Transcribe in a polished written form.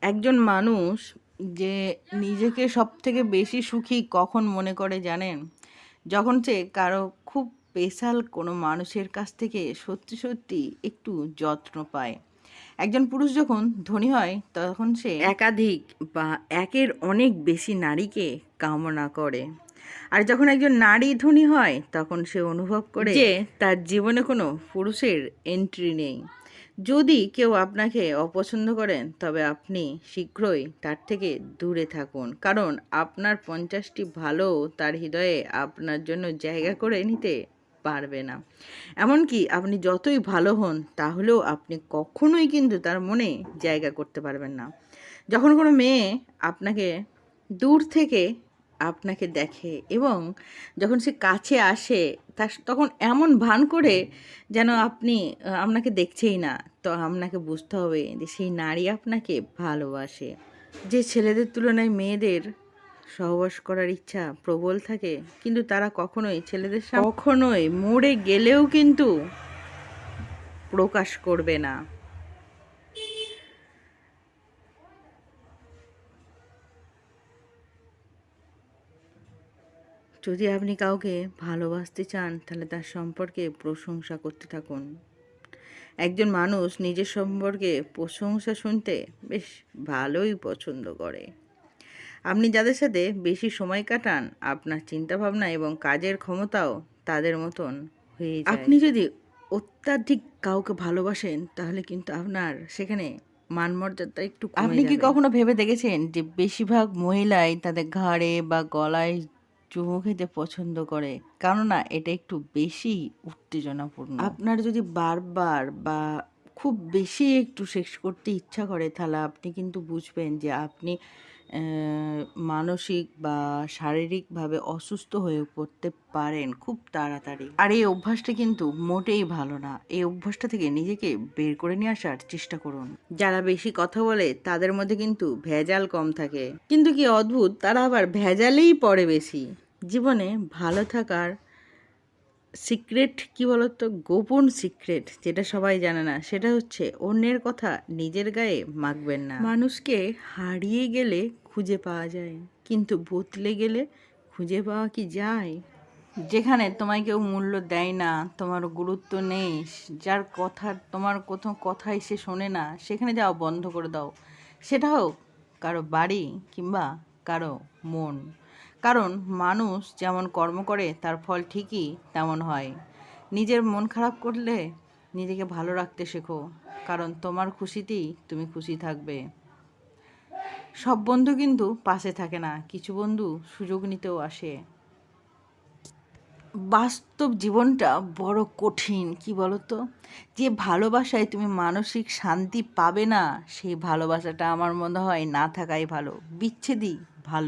একজন মানুষ যে নিজেকে সবথেকে বেশি সুখী কখন মনে করে জানেন? যখন সে কারো খুব স্পেশাল কোনো মানুষের কাছ থেকে সত্যি সত্যি একটু যত্ন পায়। একজন পুরুষ যখন ধনী হয় তখন সে একাধিক বা একের অনেক বেশি নারীকে কামনা করে। আর যখন একজন নারী ধনী হয় তখন সে অনুভব করে যে তার জীবনে কোনো পুরুষের এন্ট্রি নেই। যদি কেউ আপনাকে অপছন্দ করেন তবে আপনি শীঘ্রই তার থেকে দূরে থাকুন, কারণ আপনার 50টি ভালো তার হৃদয়ে আপনার জন্য জায়গা করে নিতে পারবে না। এমনকি আপনি যতই ভালো হন তাহলেও আপনি কখনোই কিন্তু তার মনে জায়গা করতে পারবেন না। যখন কোনো মেয়ে আপনাকে দূর থেকে আপনাকে দেখে এবং যখন সে কাছে আসে তখন এমন ভান করে যেন আপনি আপনাকে দেখছেই না, তো আপনাকে বুঝতে হবে যে সেই নারী আপনাকে ভালোবাসে। যে ছেলেদের তুলনায় মেয়েদের সহবাস করার ইচ্ছা প্রবল থাকে, কিন্তু তারা কখনোই ছেলেদের সামনে কখনোই মরে গেলেও কিন্তু প্রকাশ করবে না। যদি আপনি কাউকে ভালোবাসতে চান তাহলে তার সম্পর্কে প্রশংসা করতে থাকুন। একজন মানুষ নিজের সম্পর্কে প্রশংসা শুনতে বেশ ভালোই পছন্দ করে। আপনি যাদের সাথে বেশি সময় কাটান আপনার চিন্তাভাবনা এবং কাজের ক্ষমতাও তাদের মতন হয়ে যায়। আপনি যদি অত্যাধিক কাউকে ভালোবাসেন তাহলে কিন্তু আপনার সেখানে মানমর্যাদা একটু কমে যাবে। আপনি কি কখনো ভেবে দেখেছেন যে বেশিরভাগ মহিলাই তাদের ঘাড়ে বা গলায় চুমু খেতে পছন্দ করে, কেননা এটা একটু বেশি উত্তেজনাপূর্ণ। আপনার যদি বারবার বা খুব বেশি একটু সেক্স করতে ইচ্ছা করে তাহলে আপনি কিন্তু বুঝবেন যে আপনি মানসিক বা শারীরিকভাবে অসুস্থ হয়ে পড়তে পারেন খুব তাড়াতাড়ি। আর এই অভ্যাসটা কিন্তু মোটেই ভালো না। এই অভ্যাসটা থেকে নিজেকে বের করে নিয়ে আসার চেষ্টা করুন। যারা বেশি কথা বলে তাদের মধ্যে কিন্তু ভেজাল কম থাকে, কিন্তু কি অদ্ভুত, তারা আবার ভেজালেই পড়ে বেশি। জীবনে ভালো থাকার সিক্রেট কি বলতো, গোপন সিক্রেট যেটা সবাই জানে না, সেটা হচ্ছে অন্যের কথা নিজের গায়ে মাখবেন না। মানুষকে হারিয়ে গেলে খুঁজে পাওয়া যায়, কিন্তু বদলে গেলে খুঁজে পাওয়া কি যায়? যেখানে তোমায় কেউ মূল্য দেয় না, তোমার গুরুত্ব নেই, যার কথা তোমার কোথাও কথাই সে শোনে না, সেখানে যাও বন্ধ করে দাও। সেটা হোক কারো বাড়ি কিংবা কারো মন। কারণ মানুষ যেমন কর্ম করে তার ফল ঠিকই তেমন হয়। নিজের মন খারাপ করলে নিজেকে ভালো রাখতে শেখো, কারণ তোমার খুশিতেই তুমি খুশি থাকবে। সব বন্ধু কিন্তু পাশে থাকে না, কিছু বন্ধু সুযোগ নিতেও আসে। বাস্তব জীবনটা বড় কঠিন, কি বলতো? যে ভালোবাসায় তুমি মানসিক শান্তি পাবে না, সেই ভালোবাসাটা আমার মনে হয় না থাকাই ভালো, বিচ্ছেদই ভালো।